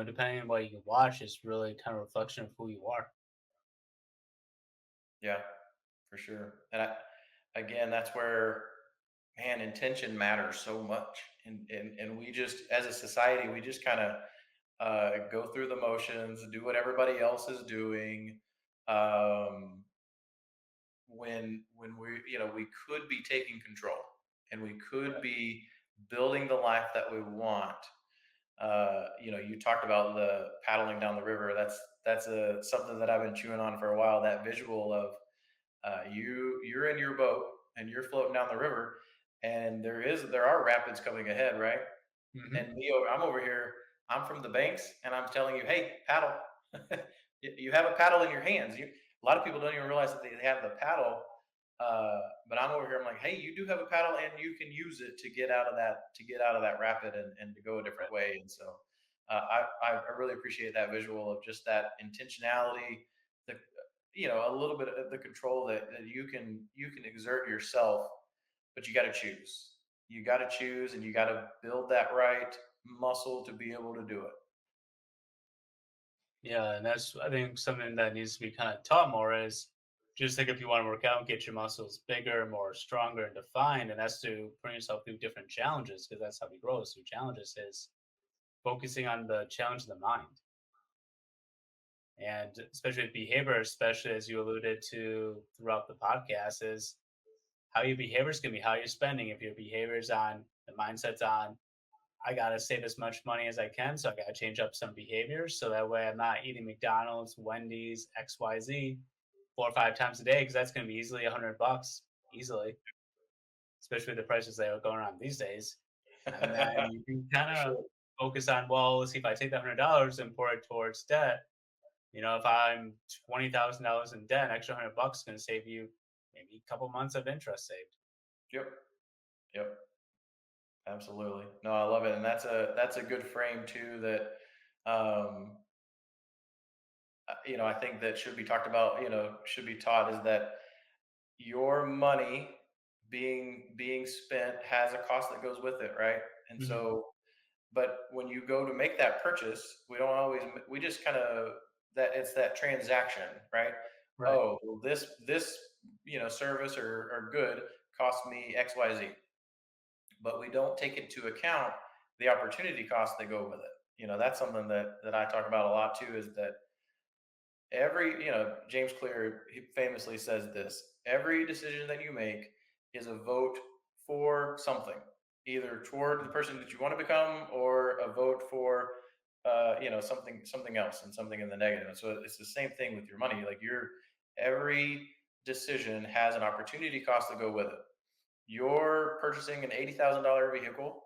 depending on what you watch, it's really kind of a reflection of who you are. Yeah, for sure. And again, that's where, man, intention matters so much. And we just, as a society, we just kind of go through the motions, do what everybody else is doing. Um, when we could be taking control, and we could be building the life that we want. You talked about the paddling down the river. That's a something that I've been chewing on for a while. That visual of you're in your boat and you're floating down the river, and there are rapids coming ahead, right? Hmm. And I'm over here. I'm from the banks, and I'm telling you, hey, paddle. You have a paddle in your hands. A lot of people don't even realize that they have the paddle. But I'm over here. I'm like, hey, you do have a paddle, and you can use it to get out of that rapid, and to go a different Right. way. And so, I really appreciate that visual of just that intentionality, the a little bit of the control that you can exert yourself, but you got to choose. You got to choose, and you got to build that right muscle to be able to do it. Yeah, and that's I think something that needs to be kind of taught more is just like if you want to work out, get your muscles bigger, more stronger and defined, and that's to put yourself through different challenges because that's how we grow is through challenges is focusing on the challenge of the mind. And especially with behavior, especially as you alluded to throughout the podcast, is how your behavior is gonna be how you're spending. If your behavior's on the mindset's on I gotta save as much money as I can, so I gotta change up some behaviors so that way I'm not eating McDonald's, Wendy's, XYZ 4 or 5 times a day because that's gonna be easily $100 easily, especially with the prices that are going on these days. And then you can kind For of sure. focus on, well, let's see if I take that $100 and pour it towards debt. If I'm $20,000 in debt, an extra $100 is gonna save you maybe a couple months of interest saved. Yep. Yep. Absolutely. No, I love it, and that's a good frame too. That um, I think that should be talked about, should be taught is that your money being spent has a cost that goes with it, right? And Hmm. so, but when you go to make that purchase, we don't always, we just kind of, that it's that transaction, right? Right. Oh, well, this service or good cost me XYZ, but we don't take into account the opportunity costs that go with it. That's something that I talk about a lot too, is that James Clear, he famously says this: every decision that you make is a vote for something, either toward the person that you want to become, or a vote for something else, and something in the negative. And so it's the same thing with your money. Like, your every decision has an opportunity cost to go with it. You're purchasing an $80,000 vehicle,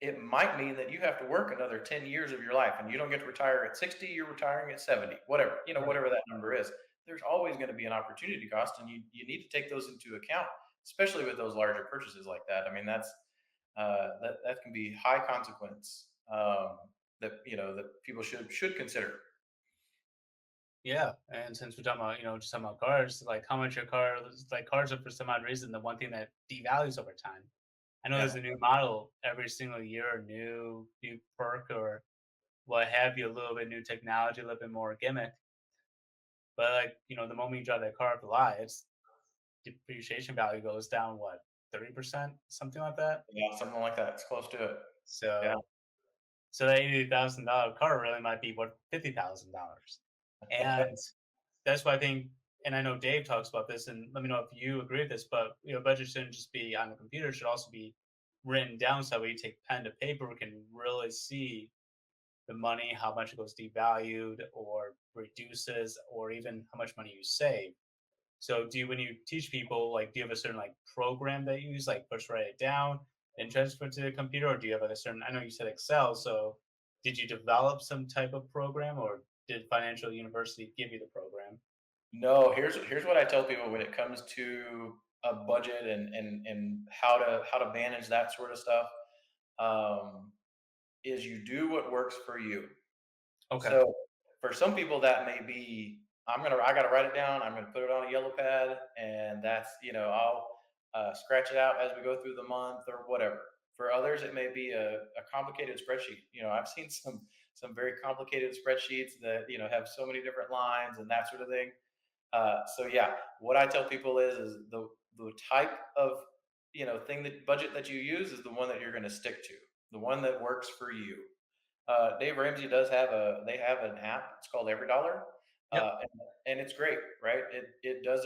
it might mean that you have to work another 10 years of your life, and you don't get to retire at 60, you're retiring at 70, whatever, Right. whatever that number is. There's always going to be an opportunity cost, and you need to take those into account, especially with those larger purchases like that. I mean, that can be high consequence, that people should consider. Yeah, and since we're talking about, just talking about cars, like how much your car, like cars are for some odd reason the one thing that devalues over time. I know Yeah. there's a new model every single year, new perk or what have you, a little bit new technology, a little bit more gimmick. But like, the moment you drive that car off the lot, its depreciation value goes down what, 30%, something like that. Yeah, something like that. It's close to it. Yeah. So that $80,000 car really might be worth $50,000. And that's why I think, and I know Dave talks about this, and let me know if you agree with this, but budget shouldn't just be on the computer, it should also be written down so when you take pen to paper, we can really see the money, how much it goes devalued or reduces, or even how much money you save. So do you, when you teach people, like, do you have a certain like program that you use, like push write it down and transfer it to the computer, or do you have like a certain? I know you said Excel, so did you develop some type of program, or did financial university give you the program? No, here's what I tell people when it comes to a budget, and how to manage that sort of stuff. Um, is you do what works for you. Okay. So for some people that may be, I gotta write it down. I'm gonna put it on a yellow pad, and I'll scratch it out as we go through the month or whatever. For others, it may be a complicated spreadsheet. I've seen some very complicated spreadsheets that have so many different lines and that sort of thing. So yeah, what I tell people is the type of thing, that budget that you use, is the one that you're going to stick to, the one that works for you. Dave Ramsey does have they have an app. It's called Every Dollar, Yep. and it's great, right? It does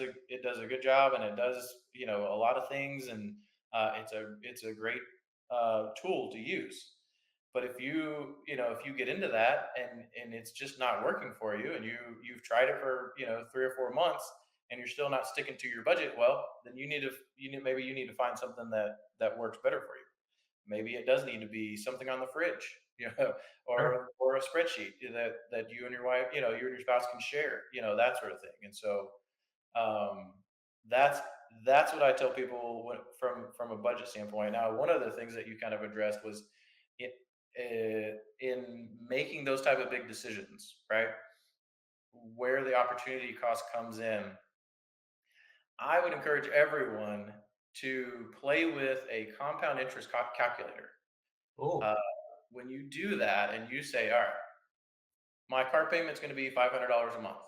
a good job, and it does a lot of things, and it's a great tool to use. But if you get into that, and it's just not working for you, and you've tried it for 3 or 4 months, and you're still not sticking to your budget, well, then maybe you need to find something that works better for you. Maybe it does need to be something on the fridge, Sure. or a spreadsheet that you and your wife, you and your spouse can share, that sort of thing. And so, um, that's that's what I tell people from a budget standpoint. Now, one of the things that you kind of addressed was in making those type of big decisions, right? Where the opportunity cost comes in, I would encourage everyone to play with a compound interest calculator. Oh. Uh, when you do that and you say, all right, my car payment's going to be $500 a month.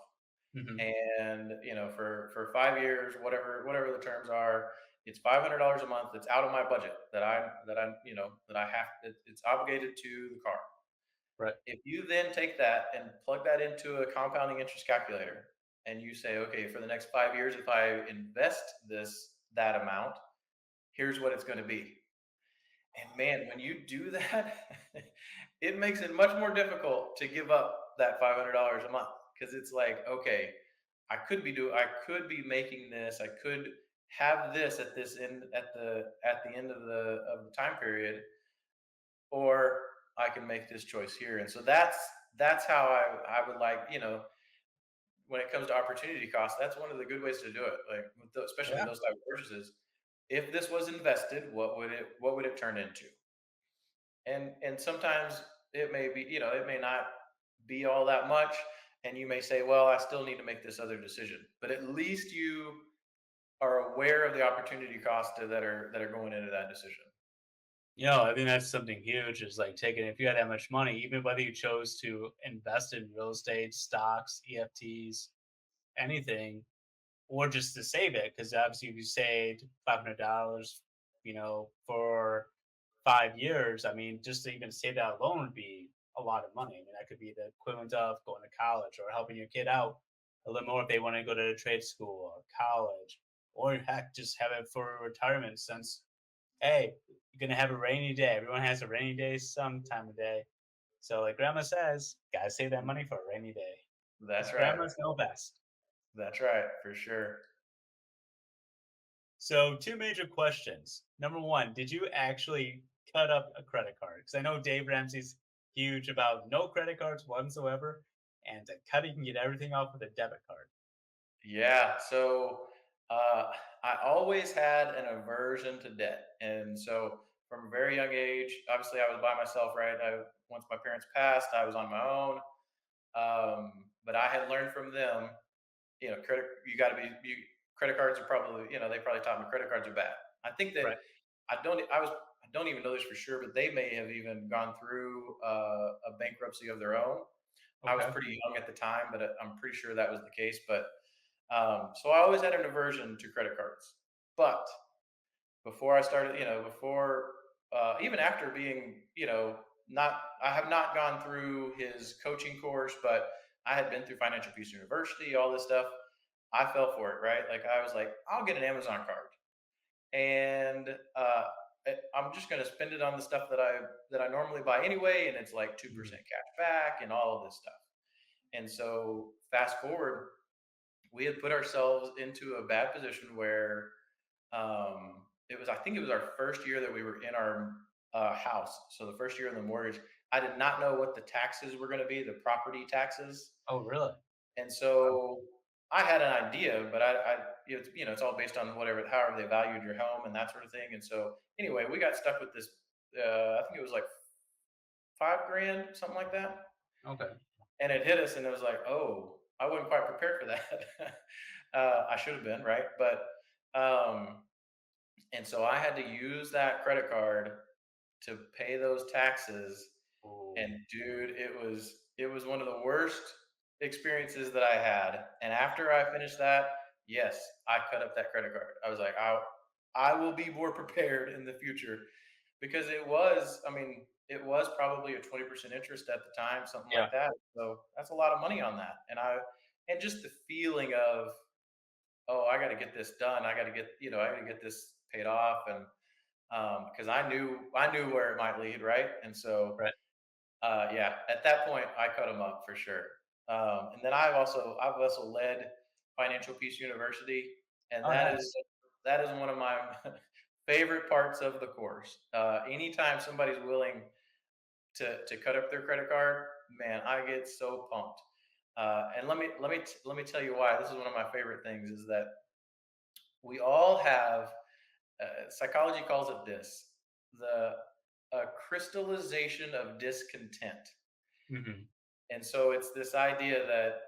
Hmm. And for 5 years, whatever the terms are, it's $500 a month that's out of my budget, that I have, it's obligated to the car. Right. If you then take that and plug that into a compounding interest calculator, and you say, okay, for the next 5 years, if I invest that amount, here's what it's going to be. And man, when you do that, it makes it much more difficult to give up that $500 a month, because it's like, okay, I could be making this, I could have this at the end of the time period, or I can make this choice here. And so that's how I would like, when it comes to opportunity cost, that's one of the good ways to do it. Like especially with Yeah. those type of purchases. If this was invested, what would it turn into? And sometimes it may be, it may not be all that much. And you may say, well, I still need to make this other decision. But at least you are aware of the opportunity costs that are going into that decision. I think that's something huge is like taking, if you had that much money, even whether you chose to invest in real estate, stocks, EFTs, anything, or just to save it. Because obviously, if you saved $500, for 5 years, I mean, just to even save that alone would be a lot of money. I mean, that could be the equivalent of going to college or helping your kid out a little more if they want to go to trade school or college, or heck, just have it for retirement since, hey, you're going to have a rainy day. Everyone has a rainy day some time of day. So, like grandma says, gotta save that money for a rainy day because That's right. grandmas know best. That's right, for sure. So, two major questions. Number one, did you actually cut up a credit card? Because I know Dave Ramsey's huge about no credit cards whatsoever, and to cut, you can get everything off with a debit card. Yeah. So uh, I always had an aversion to debt, and so from a very young age, obviously I was by myself. Right. Once my parents passed, I was on my own. But I had learned from them. Credit. You got to be. Credit cards are probably. They probably taught me credit cards are bad. I think that Right. I don't. I was. I don't even know this for sure, but they may have even gone through a bankruptcy of their own. I was Okay. pretty young at the time, but I'm pretty sure that was the case. But so I always had an aversion to credit cards. But before I started, before even after being, not I have not gone through his coaching course, but I had been through Financial Peace University, all this stuff. I fell for it, right? Like I was like, I'll get an Amazon card, and I'm just going to spend it on the stuff that I normally buy anyway, and it's like 2% Mhm. cash back and all of this stuff. And so fast forward, we had put ourselves into a bad position where I think it was our first year that we were in our house. So the first year in the mortgage, I did not know what the taxes were going to be, the property taxes. Oh, really? And Wow. so I had an idea, but it's all based on however they valued your home and that sort of thing. And so anyway, we got stuck with this. I think it was like 5 grand, something like that, Okay. and it hit us, and it was like, oh, I wasn't quite prepared for that. I should have been, right? But um, and so I had to use that credit card to pay those taxes. Ooh. And dude, it was one of the worst experiences that I had. And after I finished that, yes, I cut up that credit card. I was like, I will be more prepared in the future, because I mean, it was probably a 20% interest at the time, something Yeah. like that. So that's a lot of money on that. And just the feeling of, oh, I got to get this done. I got to get this paid off. And because I knew where it might lead, right? And so Right. yeah, at that point, I cut them up for sure. And then I've also led Financial Peace University, and Oh, nice. that is one of my favorite parts of the course. Anytime somebody's willing to cut up their credit card, man, I get so pumped. And let me tell you why. This is one of my favorite things. Is that we all have, psychology calls it this, the a crystallization of discontent. Hmm. And so it's this idea that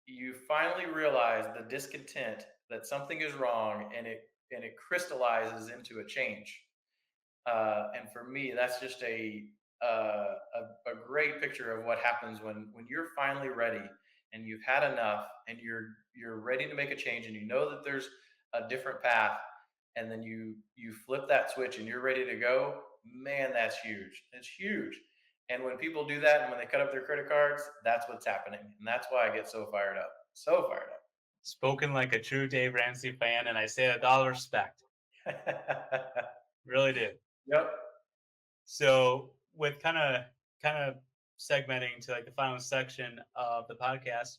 you finally realize the discontent that something is wrong, and it crystallizes into a change. And for me, that's just a great picture of what happens when you're finally ready, and you've had enough, and you're ready to make a change, and you know that there's a different path, and then you flip that switch and you're ready to go. Man, that's huge. It's huge. And when people do that, and when they cut up their credit cards, that's what's happening, and that's why I get so fired up, so fired Spoken like a true Dave Ramsey fan, and I say it with all respect. up. Really do. Yep. So, with kind of segmenting to like the final section of the podcast,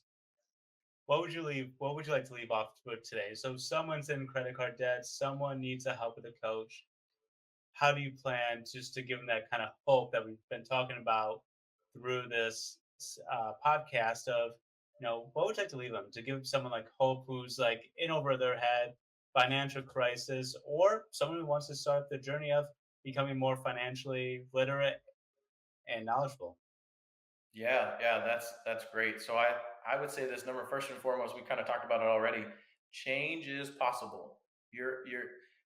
what would you like to leave off with today? So, someone's in credit card debt, someone needs a help with a coach. How do you plan just to give them that kind of hope that we've been talking about through this podcast of, what would you like to leave them to give someone like hope who's like in over their head, financial crisis, or someone who wants to start the journey of becoming more financially literate and knowledgeable? Yeah, yeah, that's great. So I would say this number first and foremost, we kind of talked about it already. Change is possible. You're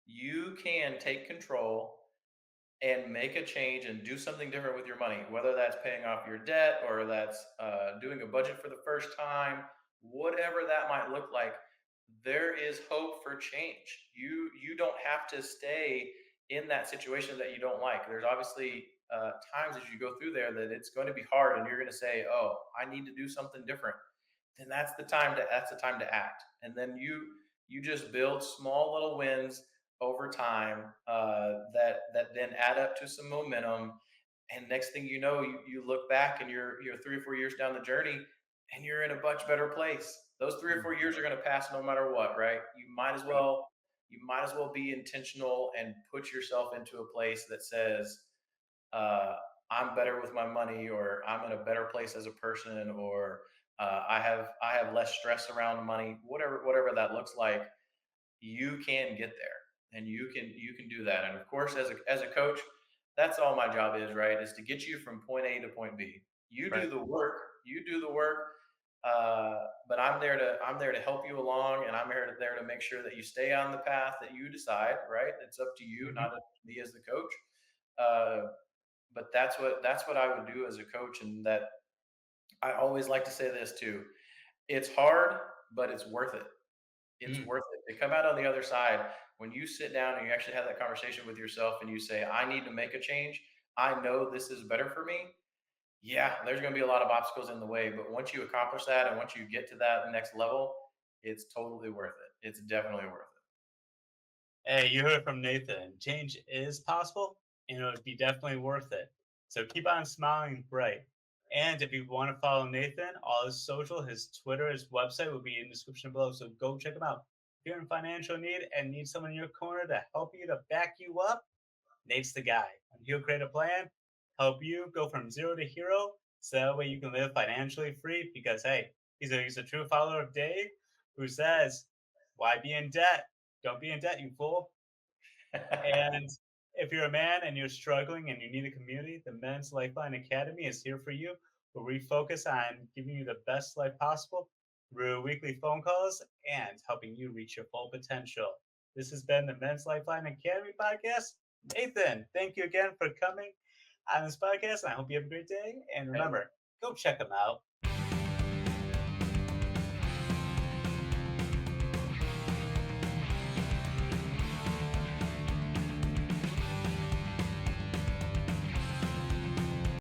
you can take control and make a change and do something different with your money, whether that's paying off your debt or that's doing a budget for the first time, whatever that might look like. There is hope for change. You don't have to stay in that situation that you don't like. There's obviously times as you go through there that it's going to be hard, and you're going to say, "Oh, I need to do something different." Then that's the time to act. And then you just build small little wins over time that then add up to some momentum. And next thing you know, you look back and you're 3 or 4 years down the journey, and you're in a much better place. Those 3 or 4 years are going to pass no matter what, right? You might as well be intentional and put yourself into a place that says, uh, I'm better with my money, or I'm in a better place as a person, or I have less stress around money. Whatever that looks like, you can get there, and you can do that. And of course, as a coach, that's all my job is, right? Is to get you from point A to point B. You Right. do the work. You do the work. But I'm there to help you along, and I'm there to make sure that you stay on the path that you decide. Right? It's up to you, Hmm. not up to me as the coach. Uh, but that's what I would do as a coach, and that I always like to say this too. It's hard, but it's worth it. It's Mm. worth it to come out on the other side. When you sit down and you actually have that conversation with yourself and you say, I need to make a change. I know this is better for me. Yeah, there's going to be a lot of obstacles in the way, but once you accomplish that and once you get to that next level, it's totally worth it. It's definitely worth Hey, you heard from Nathan. Change is possible, and it would be definitely worth it. So keep on smiling bright. And if you want to follow Nathan, all his social, his Twitter, his website will be in the description below. So go check him out. If you're in financial need and need someone in your corner to help you, to back you up, Nate's the guy. And he'll create a plan, help you go from zero to hero, so that way you can live financially free. Because hey, he's a true follower of Dave, who says, "Why be in debt? Don't be in debt, you fool." it. And if you're a man and you're struggling and you need a community, the Men's Lifeline Academy is here for you, where we focus on giving you the best life possible through weekly phone calls and helping you reach your full potential. This has been the Men's Lifeline Academy podcast. Nathan, thank you again for coming on this podcast. And I hope you have a great day. And Hey, remember, go check them out.